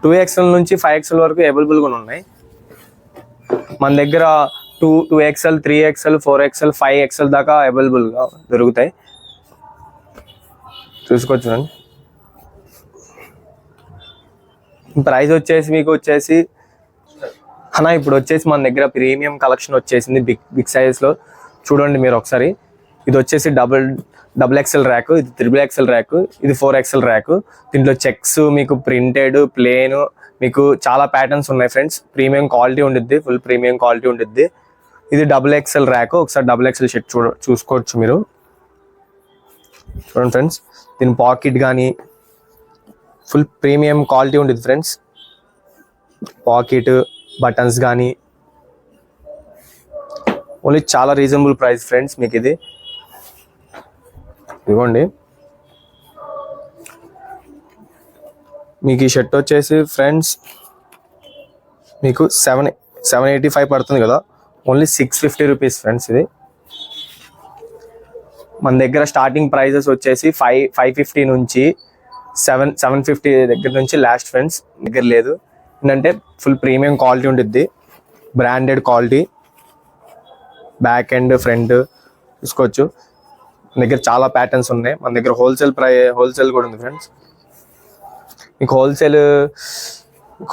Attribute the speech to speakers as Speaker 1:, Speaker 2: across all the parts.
Speaker 1: 2XL నుంచి 5XL వరకు అవైలబుల్గా ఉన్నాయి మన దగ్గర. 2XL 3XL 4XL 5XL దాకా అవైలబుల్గా దొరుకుతాయి, చూసుకోవచ్చు చూడండి. ప్రైస్ వచ్చేసి మీకు వచ్చేసి అన్న ఇప్పుడు వచ్చేసి మన దగ్గర ప్రీమియం కలెక్షన్ వచ్చేసింది బిగ్ సైజ్లో. చూడండి మీరు ఒకసారి, ఇది వచ్చేసి డబుల్ ఎక్స్ఎల్ ర్యాక్, ఇది XXL ర్యాక్, ఇది 4XL ర్యాక్. దీంట్లో చెక్స్ మీకు ప్రింటెడ్ ప్లేన్ మీకు చాలా ప్యాటర్న్స్ ఉన్నాయి ఫ్రెండ్స్. ప్రీమియం క్వాలిటీ ఉండిద్ది, ఫుల్ ప్రీమియం క్వాలిటీ ఉండిద్ది. ఇది XXL ర్యాక్. ఒకసారి XXL షర్ట్ చూసుకోవచ్చు మీరు. చూడండి ఫ్రెండ్స్, దీని పాకెట్ కానీ ఫుల్ ప్రీమియం క్వాలిటీ ఉంటుంది ఫ్రెండ్స్. పాకెట్ బటన్స్ కానీ ఓన్లీ చాలా రీజనబుల్ ప్రైస్ ఫ్రెండ్స్. మీకు ఇది ఇవ్వండి. మీకు ఈ షర్ట్ వచ్చేసి ఫ్రెండ్స్ మీకు 785 పడుతుంది కదా, ఓన్లీ 650 రూపీస్ ఫ్రెండ్స్. ఇది మన దగ్గర స్టార్టింగ్ ప్రైజెస్ వచ్చేసి 550 నుంచి 750 దగ్గర నుంచి లాస్ట్ ఫ్రెండ్స్. దగ్గర లేదు ఏంటంటే ఫుల్ ప్రీమియం క్వాలిటీ ఉంటుంది, branded quality, back and front చూసుకోవచ్చు. మన దగ్గర చాలా ప్యాటర్న్స్ ఉన్నాయి. మన దగ్గర హోల్సేల్ కూడా ఉంది ఫ్రెండ్స్. మీకు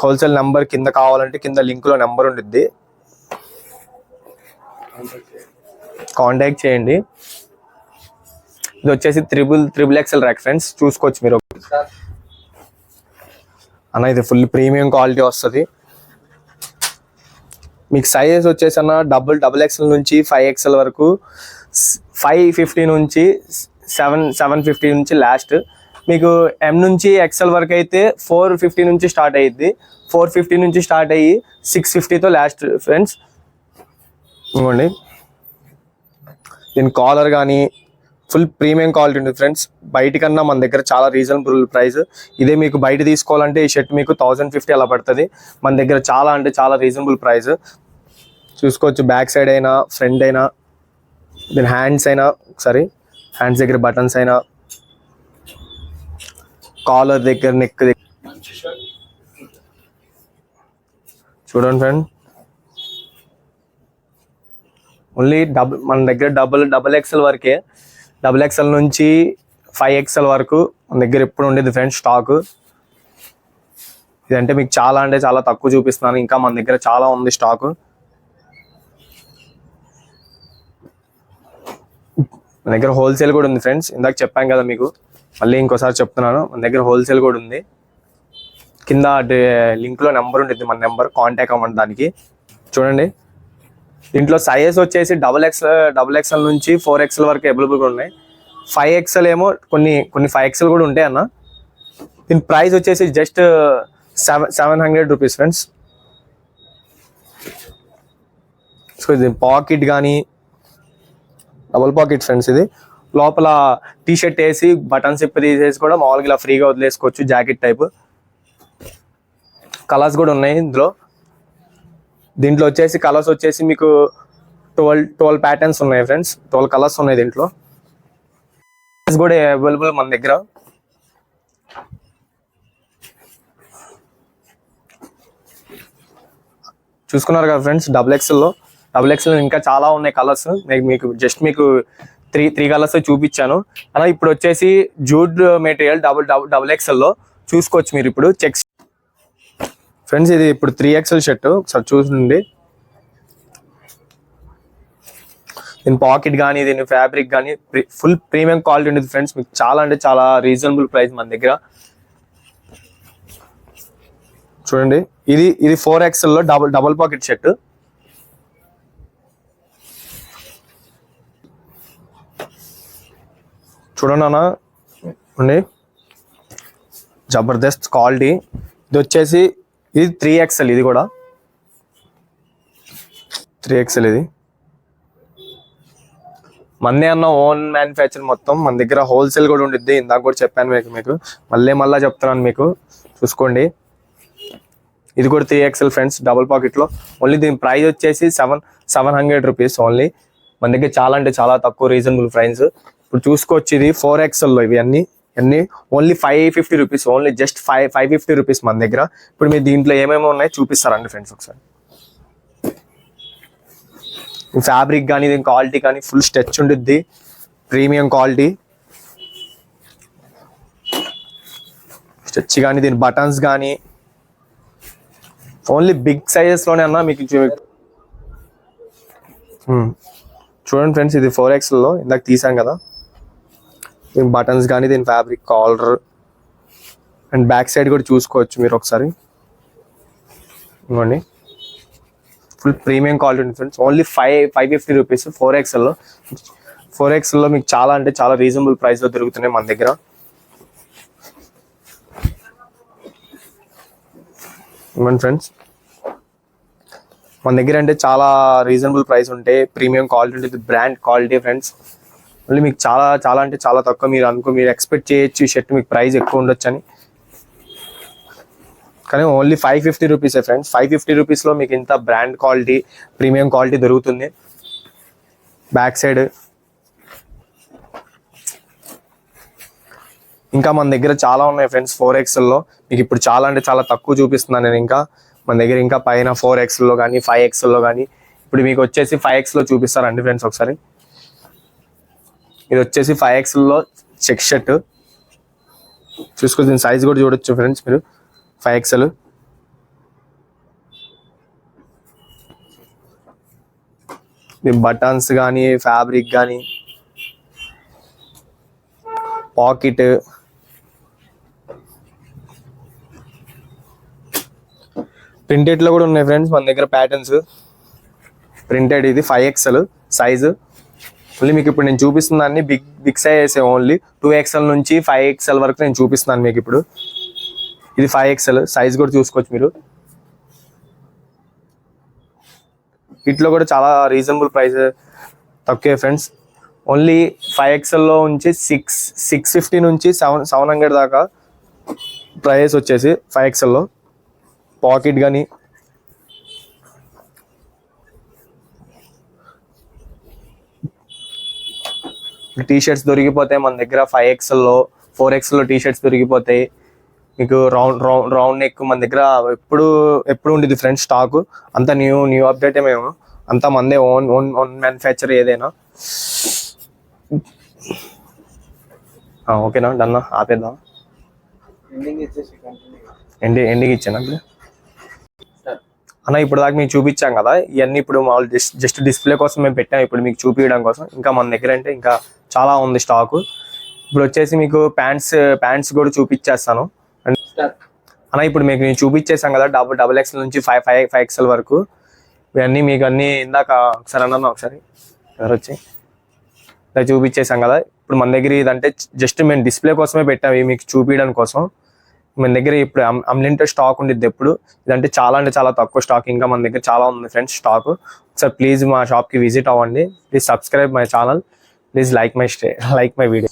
Speaker 1: హోల్సేల్ నెంబర్ కింద కావాలంటే కింద లింక్లో నెంబర్ ఉంటుంది, కాంటాక్ట్ చేయండి. ఇది వచ్చేసి XXL ర్యాక్ ఫ్రెండ్స్, చూసుకోవచ్చు మీరు అన్న. ఇది ఫుల్ ప్రీమియం క్వాలిటీ వస్తుంది. మీకు సైజెస్ వచ్చేసి అన్న XXL నుంచి 5XL వరకు, 550 నుంచి 750 నుంచి లాస్ట్. మీకు M నుంచి XL వరకు అయితే 450 నుంచి స్టార్ట్ అయ్యిద్ది. 450 నుంచి స్టార్ట్ అయ్యి 650తో లాస్ట్ ఫ్రెండ్స్. ఇవ్వండి, దీని కాలర్ కానీ ఫుల్ ప్రీమియం క్వాలిటీ ఉంటుంది ఫ్రెండ్స్. బయట కన్నా మన దగ్గర చాలా రీజనబుల్ ప్రైస్. ఇదే మీకు బయట తీసుకోవాలంటే ఈ షర్ట్ మీకు 1050 అలా పడుతుంది. మన దగ్గర చాలా అంటే చాలా రీజనబుల్ ప్రైస్. చూసుకోవచ్చు, బ్యాక్ సైడ్ అయినా ఫ్రంట్ అయినా, దీని హ్యాండ్స్ అయినా, ఒకసారి హ్యాండ్స్ దగ్గర బటన్స్ అయినా, కాలర్ దగ్గర, నెక్ దగ్గర చూడండి ఫ్రెండ్. ఓన్లీ మన దగ్గర XXL వరకే. XXL నుంచి 5XL వరకు మన దగ్గర ఎప్పుడు ఉండేది ఫ్రెండ్స్ స్టాక్. ఇదంటే మీకు చాలా అంటే చాలా తక్కువ చూపిస్తున్నాను, ఇంకా మన దగ్గర చాలా ఉంది స్టాక్. మన దగ్గర హోల్సేల్ కూడా ఉంది ఫ్రెండ్స్. ఇందాక చెప్పాం కదా మీకు, మళ్ళీ ఇంకోసారి చెప్తున్నాను, మన దగ్గర హోల్సేల్ కూడా ఉంది. కింద లింక్లో నెంబర్ ఉంటుంది, మన నెంబర్, కాంటాక్ట్ అవ్వండి దానికి. చూడండి, దీంట్లో సైజెస్ వచ్చేసి XXL నుంచి 4XL వరకు అవైలబుల్గా ఉన్నాయి. 5XL ఏమో కొన్ని 5XL కూడా ఉంటాయి అన్న. దీని ప్రైస్ వచ్చేసి జస్ట్ 700 రూపీస్ ఫ్రెండ్స్. సో ఇది పాకెట్ కానీ డబుల్ పాకెట్ ఫ్రెండ్స్. ఇది లోపల టీ షర్ట్ వేసి బటన్స్ ఇప్పి తీసేసి కూడా మామూలుగా ఇలా ఫ్రీగా వదిలేసుకోవచ్చు, జాకెట్ టైప్. కలర్స్ కూడా ఉన్నాయి ఇందులో. దీంట్లో వచ్చేసి కలర్స్ వచ్చేసి మీకు 12 ప్యాటర్న్స్ ఉన్నాయి ఫ్రెండ్స్. 12 కలర్స్ ఉన్నాయి దీంట్లో. కూడా అవైలబుల్ మన దగ్గర. చూసుకున్నారు కదా ఫ్రెండ్స్, XXL ఇంకా చాలా ఉన్నాయి కలర్స్. మీకు జస్ట్ మీకు త్రీ కలర్స్ చూపించాను అలా. ఇప్పుడు వచ్చేసి జూడ్ మెటీరియల్ XXL చూసుకోవచ్చు మీరు. ఇప్పుడు చెక్స్ ఫ్రెండ్స్, ఇది ఇప్పుడు 3XL షర్ట్, ఒకసారి చూడండి. దీని పాకెట్ కానీ దీని ఫ్యాబ్రిక్ కానీ ఫుల్ ప్రీమియం క్వాలిటీ ఉంటుంది ఫ్రెండ్స్. మీకు చాలా అంటే చాలా రీజనబుల్ ప్రైస్ మన దగ్గర. చూడండి, ఇది 4XL డబుల్ పాకెట్ షర్ట్. చూడండి అన్న, జబర్దస్త్ క్వాలిటీ. ఇది వచ్చేసి ఇది 3XL, ఇది కూడా 3XL. ఇది మందే అన్న ఓన్ మ్యానుఫ్యాక్చర్ మొత్తం. మన దగ్గర హోల్సేల్ కూడా ఉండిద్ది, ఇందాక కూడా చెప్పాను మీకు మళ్ళీ చెప్తున్నాను మీకు. చూసుకోండి, ఇది కూడా 3XL ఫ్రెండ్స్, డబుల్ పాకెట్లో. ఓన్లీ దీని ప్రైస్ వచ్చేసి 700 రూపీస్ ఓన్లీ. మన దగ్గర చాలా అంటే చాలా తక్కువ రీజనబుల్ ప్రైస్. ఇప్పుడు చూసుకోవచ్చు, ఇది 4XL ఇవి అన్ని అన్నీ only 550 rupees, only just 550 rupees మన దగ్గర. ఇప్పుడు మీరు దీంట్లో ఏమేమి ఉన్నాయో చూపిస్తారండి ఫ్రెండ్స్ ఒకసారి. ఫ్యాబ్రిక్ కానీ దీని క్వాలిటీ కానీ ఫుల్ స్ట్రెచ్ ఉంటుంది, ప్రీమియం క్వాలిటీ. స్ట్రెచ్ కానీ దీని బటన్స్ కానీ ఓన్లీ బిగ్ సైజెస్లోనే అన్నా మీకు చూడండి ఫ్రెండ్స్. ఇది 4XL ఇందాక తీసాం కదా. దీని బటన్స్ కానీ దీని fabric collar and back side కూడా చూసుకోవచ్చు మీరు ఒకసారి. ఇవ్వండి, ఫుల్ ప్రీమియం క్వాలిటీ ఉంది ఫ్రెండ్స్. ఓన్లీ 550 రూపీస్ 4XL లో మీకు చాలా అంటే చాలా రీజనబుల్ ప్రైస్లో దొరుకుతున్నాయి మన దగ్గర. ఇవ్వండి ఫ్రెండ్స్, మన దగ్గర అంటే చాలా రీజనబుల్ ప్రైస్ ఉంటాయి, ప్రీమియం క్వాలిటీ ఉంటుంది, బ్రాండ్ క్వాలిటీ ఫ్రెండ్స్. మళ్ళీ మీకు చాలా చాలా అంటే చాలా తక్కువ. మీరు ఎక్స్పెక్ట్ చేయొచ్చు ఈ షర్ట్ మీకు ప్రైస్ ఎక్కువ ఉండొచ్చు అని, కానీ ఓన్లీ 550 రూపీసే ఫ్రెండ్స్. 550 రూపీస్లో మీకు ఇంత బ్రాండ్ క్వాలిటీ, ప్రీమియం క్వాలిటీ దొరుకుతుంది. బ్యాక్ సైడ్ ఇంకా మన దగ్గర చాలా ఉన్నాయి ఫ్రెండ్స్ 4XL లో. మీకు ఇప్పుడు చాలా అంటే చాలా తక్కువ చూపిస్తున్నాను నేను. ఇంకా మన దగ్గర ఇంకా పైన 4XL లో కానీ 5XL లో కానీ, ఇప్పుడు మీకు వచ్చేసి 5X లో చూపిస్తారండి ఫ్రెండ్స్ ఒకసారి. ఇది వచ్చేసి 5XL లో చెక్ షర్ట్ చూసుకో, దీని సైజ్ కూడా చూడొచ్చు ఫ్రెండ్స్ మీరు. 5XL బటన్స్ కానీ ఫ్యాబ్రిక్ కానీ పాకెట్ ప్రింటెడ్ లో కూడా ఉన్నాయి ఫ్రెండ్స్ మన దగ్గర ప్యాటర్న్స్. ప్రింటెడ్ ఇది 5XL సైజు. మళ్ళీ మీకు ఇప్పుడు నేను చూపిస్తున్నాను బిగ్ సైజ్ ఓన్లీ 2XL నుంచి 5XL వరకు నేను చూపిస్తున్నాను మీకు ఇప్పుడు. ఇది 5XL సైజ్ కూడా చూసుకోవచ్చు మీరు. వీటిలో కూడా చాలా రీజనబుల్ ప్రైస్ తక్కువే ఫ్రెండ్స్. ఓన్లీ 5XL లో నుంచి 650 నుంచి 700 దాకా ప్రైస్ వచ్చేసి 5XL లో. పాకెట్ కానీ టీషర్ట్స్ దొరికిపోతాయి మన దగ్గర 5XL లో. 4XL లో టీషర్ట్స్ దొరికిపోతాయి మీకు. రౌండ్ నెక్ మన దగ్గర ఎప్పుడు ఉండేది ఫ్రెండ్స్ స్టాక్. అంతా న్యూ అప్డేట్ మేము, అంతా మందే ఓన్ మ్యానుఫ్యాక్చర్ ఏదైనా. ఓకేనా, డన్నా ఆపేద్దాం. ఎండింగ్ ఇచ్చాను అన్న. ఇప్పుడు దాకా మీకు చూపించాం కదా ఇవన్నీ. ఇప్పుడు మామూలు జస్ట్ డిస్ప్లే కోసం మేము పెట్టాం, ఇప్పుడు మీకు చూపించడం కోసం. ఇంకా మన దగ్గర అంటే ఇంకా చాలా ఉంది స్టాక్. ఇప్పుడు వచ్చేసి మీకు ప్యాంట్స్ కూడా చూపించేస్తాను అన్న. ఇప్పుడు మీకు నేను చూపించేసాం కదా XXL నుంచి 5XL వరకు. ఇవన్నీ మీకు అన్నీ ఇందాక ఒకసారి అన్నా ఒకసారి ఎవరు వచ్చి ఇలా చూపించేసాం కదా. ఇప్పుడు మన దగ్గర ఇదంటే జస్ట్ మేము డిస్ప్లే కోసమే పెట్టాం, ఇవి మీకు చూపించడం కోసం. మన దగ్గర ఇప్పుడు అన్లిమిటెడ్ స్టాక్ ఉండిద్ది ఎప్పుడు. ఇదంటే చాలా అంటే చాలా తక్కువ స్టాక్. ఇంకా మన దగ్గర చాలా ఉంది ఫ్రెండ్స్ స్టాక్. ఒకసారి ప్లీజ్ మా షాప్కి విజిట్ అవ్వండి. Please subscribe my channel. Please like my video.